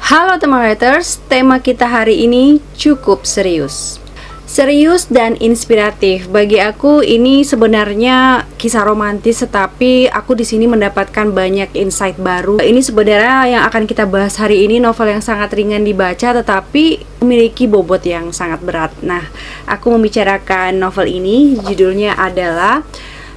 Halo teman writers, tema kita hari ini cukup serius. Serius dan inspiratif. Bagi aku ini sebenarnya kisah romantis, tetapi aku di sini mendapatkan banyak insight baru. Ini sebenarnya yang akan kita bahas hari ini novel yang sangat ringan dibaca tetapi memiliki bobot yang sangat berat. Nah, aku membicarakan novel ini, judulnya adalah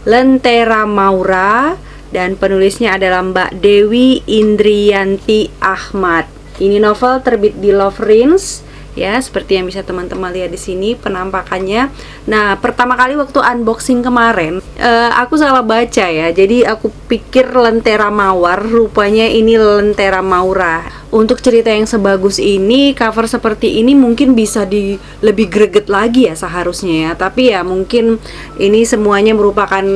Lentera Maura dan penulisnya adalah Mbak Dewi Indriyanti Ahmad. Ini novel terbit di Lovrins, ya, seperti yang bisa teman-teman lihat di sini penampakannya. Nah, pertama kali waktu unboxing kemarin, aku salah baca ya. Jadi aku pikir Lentera Mawar, rupanya ini Lentera Maura. Untuk cerita yang sebagus ini, cover seperti ini mungkin bisa lebih greget lagi ya seharusnya ya. Tapi ya mungkin ini semuanya merupakan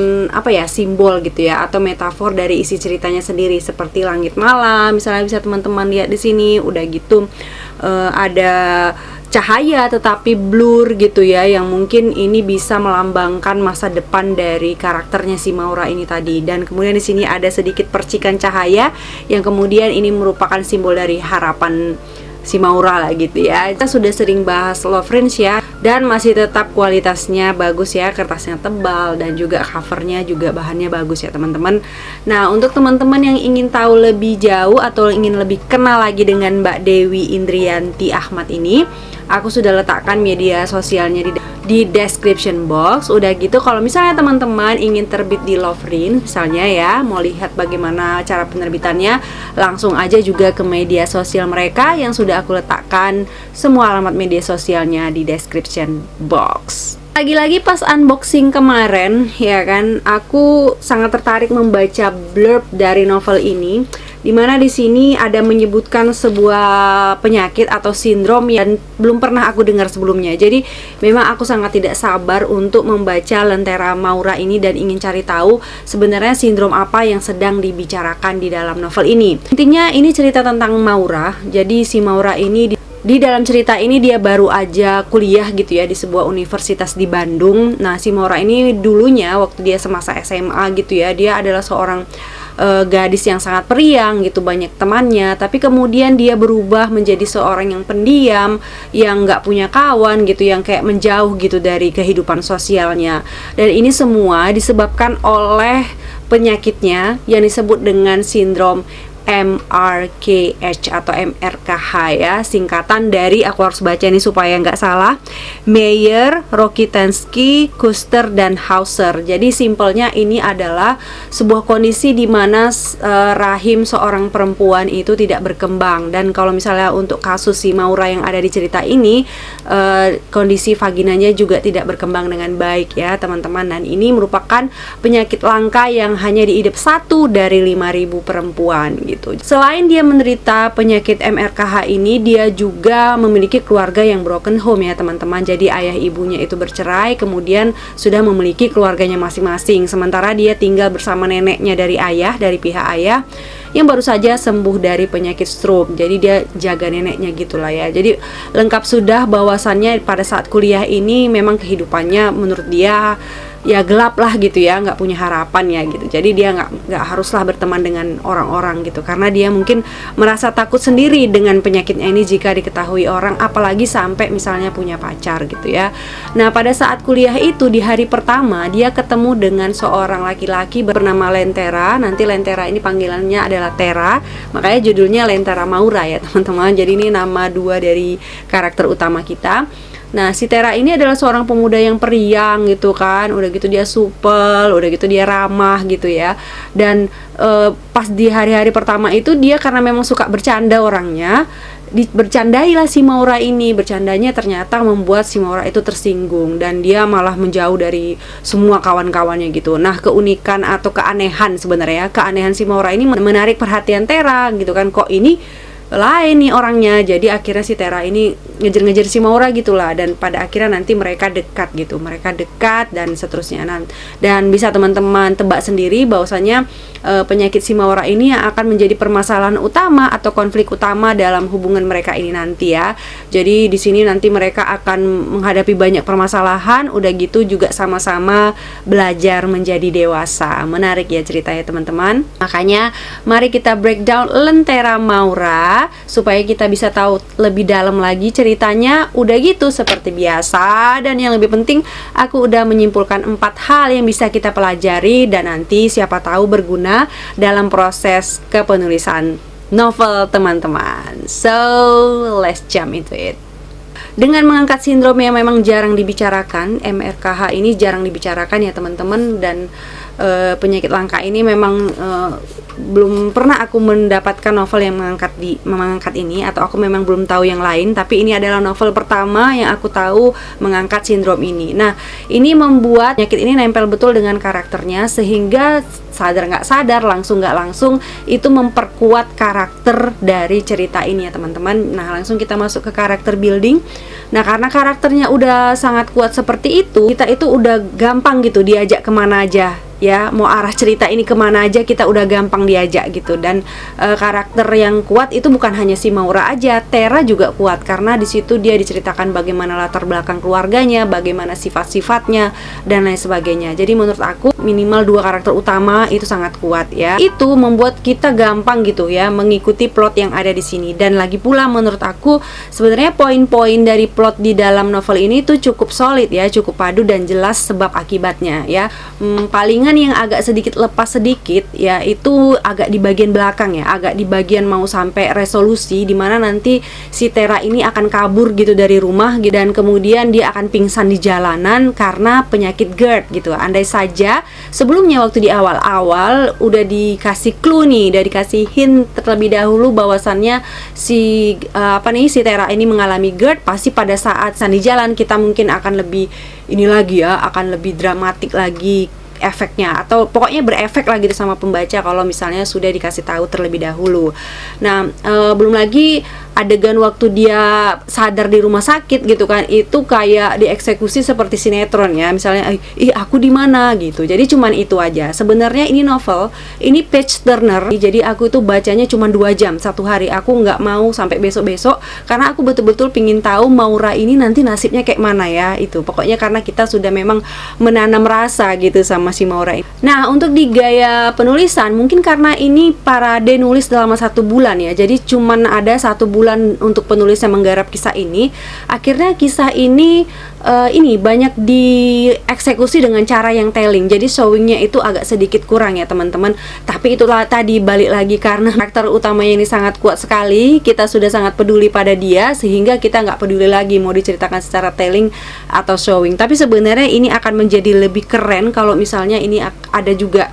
simbol gitu ya, atau metafor dari isi ceritanya sendiri, seperti langit malam misalnya, bisa teman-teman lihat di sini. Udah gitu ada cahaya tetapi blur gitu ya, yang mungkin ini bisa melambangkan masa depan dari karakternya si Maura ini tadi. Dan kemudian di sini ada sedikit percikan cahaya yang kemudian ini merupakan simbol dari harapan si Maura lah gitu ya. Kita sudah sering bahas Lovrins ya, dan masih tetap kualitasnya bagus ya, kertasnya tebal dan juga covernya juga bahannya bagus ya teman-teman. Nah, untuk teman-teman yang ingin tahu lebih jauh atau ingin lebih kenal lagi dengan Mbak Dewi Indriyanti Ahmad ini, aku sudah letakkan media sosialnya di description box. Udah gitu, kalau misalnya teman-teman ingin terbit di Lovrins misalnya ya, mau lihat bagaimana cara penerbitannya, langsung aja juga ke media sosial mereka yang sudah aku letakkan semua alamat media sosialnya di description box. Lagi-lagi pas unboxing kemarin ya kan, aku sangat tertarik membaca blurb dari novel ini, dimana di sini ada menyebutkan sebuah penyakit atau sindrom yang belum pernah aku dengar sebelumnya. Jadi memang aku sangat tidak sabar untuk membaca Lentera Maura ini dan ingin cari tahu sebenarnya sindrom apa yang sedang dibicarakan di dalam novel ini. Intinya ini cerita tentang Maura. Jadi si Maura ini di dalam cerita ini dia baru aja kuliah gitu ya di sebuah universitas di Bandung. Nah, si Maura ini dulunya waktu dia semasa SMA gitu ya, dia adalah seorang gadis yang sangat periang gitu, banyak temannya. Tapi kemudian dia berubah menjadi seorang yang pendiam, yang nggak punya kawan gitu, yang kayak menjauh gitu dari kehidupan sosialnya. Dan ini semua disebabkan oleh penyakitnya yang disebut dengan sindrom MRKH atau MRKH ya, singkatan dari, aku harus baca ini supaya nggak salah, Meyer, Rokitansky, Kuster, dan Hauser. Jadi simpelnya ini adalah sebuah kondisi di mana rahim seorang perempuan itu tidak berkembang. Dan kalau misalnya untuk kasus si Maura yang ada di cerita ini, kondisi vaginanya juga tidak berkembang dengan baik ya teman-teman. Dan ini merupakan penyakit langka yang hanya diidap 1 dari 5.000 perempuan gitu. Selain dia menderita penyakit MRKH ini, dia juga memiliki keluarga yang broken home ya teman-teman. Jadi ayah ibunya itu bercerai, kemudian sudah memiliki keluarganya masing-masing. Sementara dia tinggal bersama neneknya dari pihak ayah yang baru saja sembuh dari penyakit stroke. Jadi dia jaga neneknya gitulah ya. Jadi lengkap sudah bahwasannya pada saat kuliah ini memang kehidupannya menurut dia ya gelap lah gitu ya, nggak punya harapan ya gitu. Jadi dia nggak haruslah berteman dengan orang-orang gitu, karena dia mungkin merasa takut sendiri dengan penyakitnya ini jika diketahui orang, apalagi sampai misalnya punya pacar gitu ya. Nah, pada saat kuliah itu di hari pertama dia ketemu dengan seorang laki-laki bernama Lentera. Nanti Lentera ini panggilannya adalah Tera, makanya judulnya Lentera Maura ya teman-teman. Jadi ini nama 2 dari karakter utama kita. Nah, si Tera ini adalah seorang pemuda yang periang gitu kan. Udah gitu dia supel, udah gitu dia ramah gitu ya. Dan pas di hari-hari pertama itu dia karena memang suka bercanda orangnya, bercandailah si Maura ini. Bercandanya ternyata membuat si Maura itu tersinggung dan dia malah menjauh dari semua kawan-kawannya gitu. Nah, keunikan atau keanehan sebenarnya, keanehan si Maura ini menarik perhatian Tera gitu kan. Kok ini lain nih orangnya. Jadi akhirnya si Tera ini ngejar-ngejar si Maura gitulah, dan pada akhirnya nanti mereka dekat gitu, mereka dekat dan seterusnya. Dan bisa teman-teman tebak sendiri bahwasanya penyakit si Maura ini yang akan menjadi permasalahan utama atau konflik utama dalam hubungan mereka ini nanti ya. Jadi di sini nanti mereka akan menghadapi banyak permasalahan, udah gitu juga sama-sama belajar menjadi dewasa. Menarik ya ceritanya teman-teman. Makanya mari kita breakdown Lentera Maura supaya kita bisa tahu lebih dalam lagi ceritanya. Udah gitu seperti biasa, dan yang lebih penting aku udah menyimpulkan 4 hal yang bisa kita pelajari dan nanti siapa tahu berguna dalam proses kepenulisan novel teman-teman. So let's jump into it. Dengan mengangkat sindrom yang memang jarang dibicarakan, MRKH ini jarang dibicarakan ya teman-teman, dan penyakit langka ini memang belum pernah aku mendapatkan novel yang mengangkat ini, atau aku memang belum tahu yang lain, tapi ini adalah novel pertama yang aku tahu mengangkat sindrom ini. Nah, ini membuat penyakit ini nempel betul dengan karakternya, sehingga sadar nggak sadar, langsung nggak langsung, itu memperkuat karakter dari cerita ini ya teman-teman. Nah, langsung kita masuk ke karakter building. Nah, karena karakternya udah sangat kuat seperti itu, kita itu udah gampang gitu diajak kemana aja ya, mau arah cerita ini kemana aja kita udah gampang diajak gitu. Dan karakter yang kuat itu bukan hanya si Maura aja, Tera juga kuat karena di situ dia diceritakan bagaimana latar belakang keluarganya, bagaimana sifat-sifatnya dan lain sebagainya. Jadi menurut aku minimal 2 karakter utama itu sangat kuat ya. Itu membuat kita gampang gitu ya mengikuti plot yang ada di sini. Dan lagi pula menurut aku sebenarnya poin-poin dari plot di dalam novel ini tuh cukup solid ya, cukup padu dan jelas sebab akibatnya ya. Palingan yang agak sedikit lepas sedikit ya itu agak di bagian belakang ya, agak di bagian mau sampai resolusi dimana nanti si Tera ini akan kabur gitu dari rumah gitu, dan kemudian dia akan pingsan di jalanan karena penyakit GERD gitu. Andai saja sebelumnya waktu di awal-awal udah dikasih clue nih, udah dikasih hint terlebih dahulu bahwasannya si si Tera ini mengalami GERD, pasti pada saat di jalan kita mungkin akan lebih ini lagi ya, akan lebih dramatik lagi efeknya, atau pokoknya berefek lah gitu sama pembaca kalau misalnya sudah dikasih tahu terlebih dahulu. Nah, belum lagi adegan waktu dia sadar di rumah sakit gitu kan, itu kayak dieksekusi seperti sinetron ya, misalnya aku di mana gitu. Jadi cuman itu aja. Sebenarnya ini novel, ini page turner, jadi aku itu bacanya cuma 2 jam satu hari. Aku nggak mau sampai besok-besok karena aku betul-betul pingin tahu Maura ini nanti nasibnya kayak mana ya. Itu pokoknya karena kita sudah memang menanam rasa gitu sama si Maura ini. Nah, untuk di gaya penulisan mungkin karena ini parade nulis dalam 1 bulan ya, jadi cuman ada 1 bulan untuk penulis yang menggarap kisah ini. Akhirnya kisah ini banyak dieksekusi dengan cara yang telling, jadi showingnya itu agak sedikit kurang ya teman-teman. Tapi itulah tadi, balik lagi karena karakter utamanya ini sangat kuat sekali, kita sudah sangat peduli pada dia sehingga kita nggak peduli lagi mau diceritakan secara telling atau showing. Tapi sebenarnya ini akan menjadi lebih keren kalau misalnya ini ada juga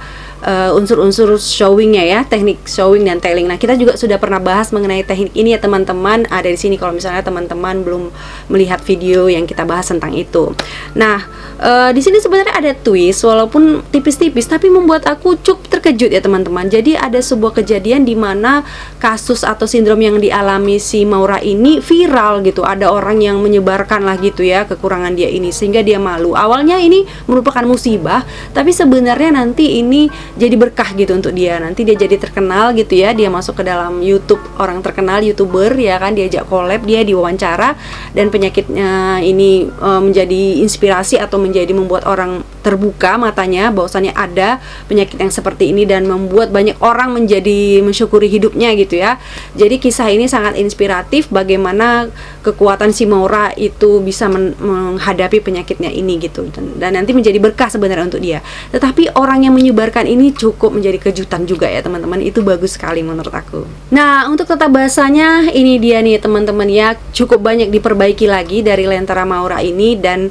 unsur-unsur showingnya ya, teknik showing dan telling. Nah, kita juga sudah pernah bahas mengenai teknik ini ya teman-teman, ada di sini kalau misalnya teman-teman belum melihat video yang kita bahas tentang itu. Nah, di sini sebenarnya ada twist walaupun tipis-tipis, tapi membuat aku cukup terkejut ya teman-teman. Jadi ada sebuah kejadian di mana kasus atau sindrom yang dialami si Maura ini viral gitu. Ada orang yang menyebarkan lah gitu ya kekurangan dia ini sehingga dia malu. Awalnya ini merupakan musibah, tapi sebenarnya nanti ini jadi berkah gitu untuk dia. Nanti dia jadi terkenal gitu ya, dia masuk ke dalam YouTube, orang terkenal, YouTuber ya kan, diajak collab, dia diwawancara, dan penyakitnya ini menjadi inspirasi atau menjadi membuat orang terbuka matanya bahwasannya ada penyakit yang seperti ini dan membuat banyak orang menjadi mensyukuri hidupnya gitu ya. Jadi kisah ini sangat inspiratif bagaimana kekuatan si Maura itu bisa menghadapi penyakitnya ini gitu, dan nanti menjadi berkah sebenarnya untuk dia. Tetapi orang yang menyebarkan ini cukup menjadi kejutan juga ya teman-teman, itu bagus sekali menurut aku. Nah, untuk tata bahasanya ini dia nih teman-teman ya, cukup banyak diperbaiki lagi dari Lentera Maura ini. Dan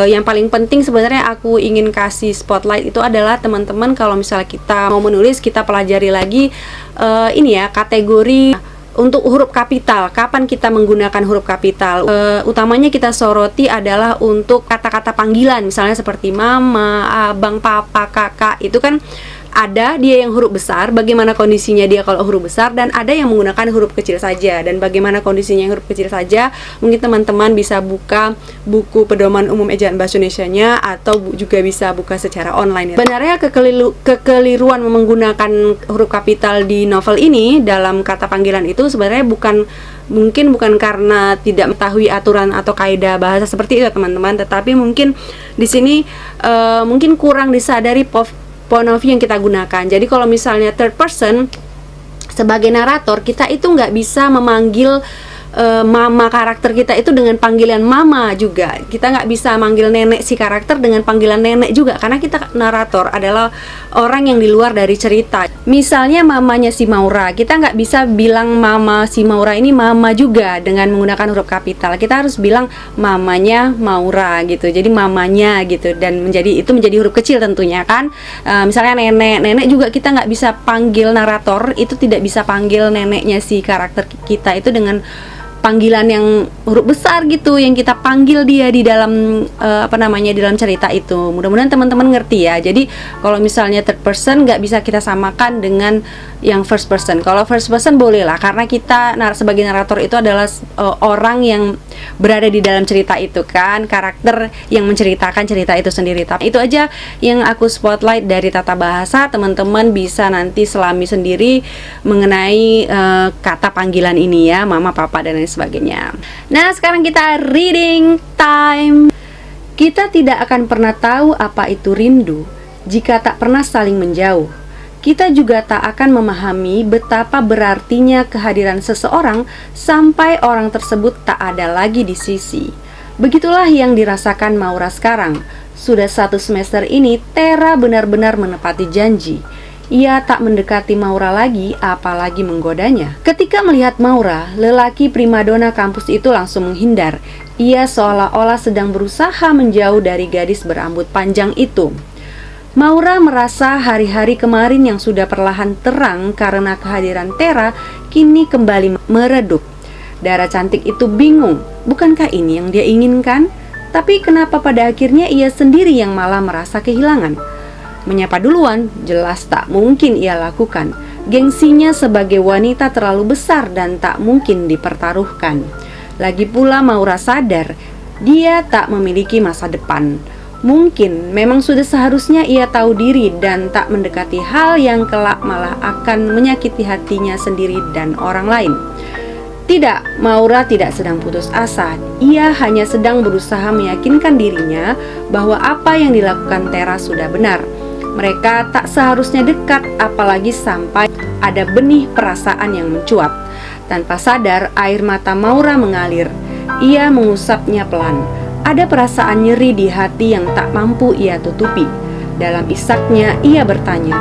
yang paling penting sebenarnya aku ingin kasih spotlight itu adalah teman-teman, kalau misalnya kita mau menulis, kita pelajari lagi ini ya, kategori untuk huruf kapital. Kapan kita menggunakan huruf kapital? Utamanya kita soroti adalah untuk kata-kata panggilan, misalnya seperti mama, abang, papa, kakak. Itu kan ada dia yang huruf besar, bagaimana kondisinya dia kalau huruf besar, dan ada yang menggunakan huruf kecil saja. Dan bagaimana kondisinya yang huruf kecil saja, mungkin teman-teman bisa buka buku pedoman umum ejaan bahasa Indonesianya, atau juga bisa buka secara online. Sebenarnya kekeliruan menggunakan huruf kapital di novel ini dalam kata panggilan itu sebenarnya mungkin bukan karena tidak mengetahui aturan atau kaidah bahasa seperti itu teman-teman, tetapi mungkin di sini mungkin kurang disadari point of view yang kita gunakan. Jadi kalau misalnya third person sebagai narator, kita itu nggak bisa memanggil mama karakter kita itu dengan panggilan mama juga. Kita nggak bisa manggil nenek si karakter dengan panggilan nenek juga, karena kita narator adalah orang yang di luar dari cerita. Misalnya mamanya si Maura, kita nggak bisa bilang mama si Maura ini mama juga dengan menggunakan huruf kapital. Kita harus bilang mamanya Maura gitu, jadi mamanya gitu, dan itu menjadi huruf kecil tentunya kan. Misalnya nenek juga kita nggak bisa panggil narator, itu tidak bisa panggil neneknya si karakter kita itu dengan panggilan yang huruf besar gitu, yang kita panggil dia di dalam di dalam cerita itu. Mudah-mudahan teman-teman ngerti ya. Jadi kalau misalnya third person nggak bisa kita samakan dengan yang first person. Kalau first person boleh lah, karena kita sebagai narator itu adalah orang yang berada di dalam cerita itu kan, karakter yang menceritakan cerita itu sendiri. Tapi itu aja yang aku spotlight dari tata bahasa. Teman-teman bisa nanti selami sendiri mengenai kata panggilan ini ya, mama, papa, dan lain sebagainya. Nah, sekarang kita reading time. Kita tidak akan pernah tahu apa itu rindu jika tak pernah saling menjauh. Kita juga tak akan memahami betapa berartinya kehadiran seseorang sampai orang tersebut tak ada lagi di sisi. Begitulah yang dirasakan Maura sekarang. Sudah 1 semester ini, Tera benar-benar menepati janji. Ia tak mendekati Maura lagi, apalagi menggodanya. Ketika melihat Maura, lelaki primadona kampus itu langsung menghindar. Ia seolah-olah sedang berusaha menjauh dari gadis berambut panjang itu. Maura merasa hari-hari kemarin yang sudah perlahan terang karena kehadiran Tera kini kembali meredup. Dara cantik itu bingung, bukankah ini yang dia inginkan? Tapi kenapa pada akhirnya ia sendiri yang malah merasa kehilangan? Menyapa duluan jelas tak mungkin ia lakukan. Gengsinya sebagai wanita terlalu besar dan tak mungkin dipertaruhkan. Lagi pula Maura sadar dia tak memiliki masa depan. Mungkin memang sudah seharusnya ia tahu diri dan tak mendekati hal yang kelak malah akan menyakiti hatinya sendiri dan orang lain. Tidak, Maura tidak sedang putus asa. Ia hanya sedang berusaha meyakinkan dirinya bahwa apa yang dilakukan Tera sudah benar. Mereka tak seharusnya dekat, apalagi sampai ada benih perasaan yang mencuat. Tanpa sadar, air mata Maura mengalir. Ia mengusapnya pelan. Ada perasaan nyeri di hati yang tak mampu ia tutupi. Dalam isaknya, ia bertanya,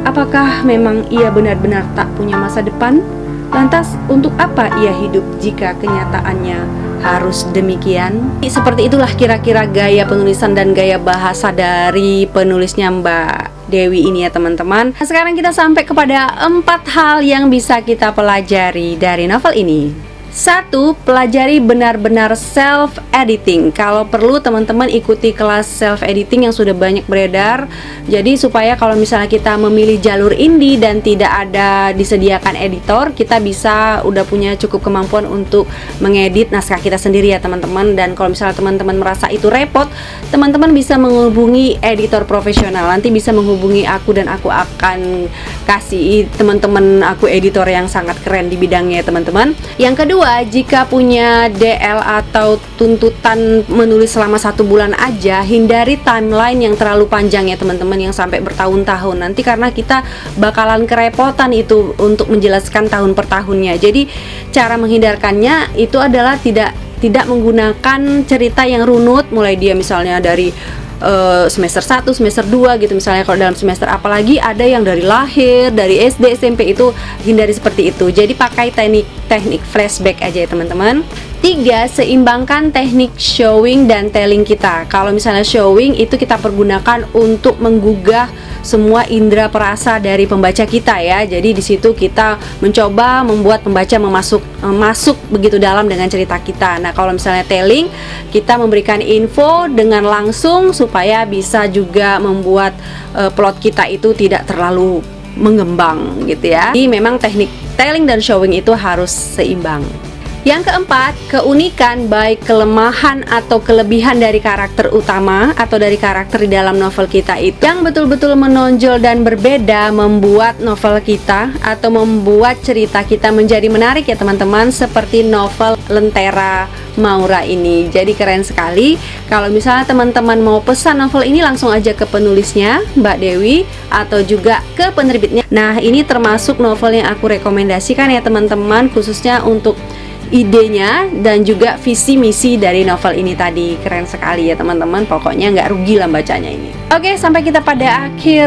apakah memang ia benar-benar tak punya masa depan? Lantas, untuk apa ia hidup jika kenyataannya harus demikian? Seperti itulah kira-kira gaya penulisan dan gaya bahasa dari penulisnya Mbak Dewi ini ya teman-teman. Nah, sekarang kita sampai kepada 4 hal yang bisa kita pelajari dari novel ini. 1. Pelajari benar-benar self-editing. Kalau perlu teman-teman ikuti kelas self-editing yang sudah banyak beredar. Jadi supaya kalau misalnya kita memilih jalur indie dan tidak ada disediakan editor, kita bisa udah punya cukup kemampuan untuk mengedit naskah kita sendiri ya teman-teman. Dan kalau misalnya teman-teman merasa itu repot, teman-teman bisa menghubungi editor profesional. Nanti bisa menghubungi aku dan aku akan kasih teman-teman aku editor yang sangat keren di bidangnya ya teman-teman. Yang kedua, jika punya DL atau tuntutan menulis selama 1 bulan aja, hindari timeline yang terlalu panjang ya teman-teman, yang sampai bertahun-tahun. Nanti karena kita bakalan kerepotan itu untuk menjelaskan tahun per tahunnya. Jadi cara menghindarkannya itu adalah tidak menggunakan cerita yang runut, mulai dia misalnya dari semester 1, semester 2 gitu misalnya. Kalau dalam semester apalagi ada yang dari lahir, dari SD, SMP, itu hindari seperti itu. Jadi pakai teknik flashback aja ya teman-teman. Tiga, seimbangkan teknik showing dan telling kita. Kalau misalnya showing itu kita pergunakan untuk menggugah semua indera perasa dari pembaca kita ya. Jadi di situ kita mencoba membuat pembaca masuk begitu dalam dengan cerita kita. Nah, kalau misalnya telling, kita memberikan info dengan langsung supaya bisa juga membuat plot kita itu tidak terlalu mengembang gitu ya. Jadi memang teknik telling dan showing itu harus seimbang. Yang keempat, keunikan baik kelemahan atau kelebihan dari karakter utama atau dari karakter di dalam novel kita itu yang betul-betul menonjol dan berbeda membuat novel kita atau membuat cerita kita menjadi menarik ya teman-teman, seperti novel Lentera Maura ini. Jadi keren sekali. Kalau misalnya teman-teman mau pesan novel ini, langsung aja ke penulisnya Mbak Dewi atau juga ke penerbitnya. Nah, ini termasuk novel yang aku rekomendasikan ya teman-teman, khususnya untuk idenya dan juga visi misi dari novel ini tadi. Keren sekali ya teman-teman, pokoknya nggak rugi lah bacanya ini. Oke, sampai kita pada akhir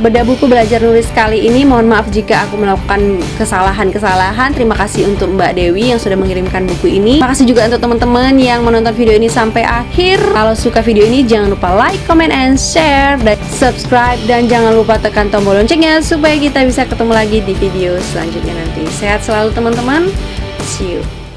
bedah buku belajar nulis kali ini. Mohon maaf jika aku melakukan kesalahan-kesalahan. Terima kasih untuk Mbak Dewi yang sudah mengirimkan buku ini. Terima kasih juga untuk teman-teman yang menonton video ini sampai akhir. Kalau suka video ini jangan lupa like, comment, and share, dan subscribe, dan jangan lupa tekan tombol loncengnya supaya kita bisa ketemu lagi di video selanjutnya nanti. Sehat selalu teman-teman. See you.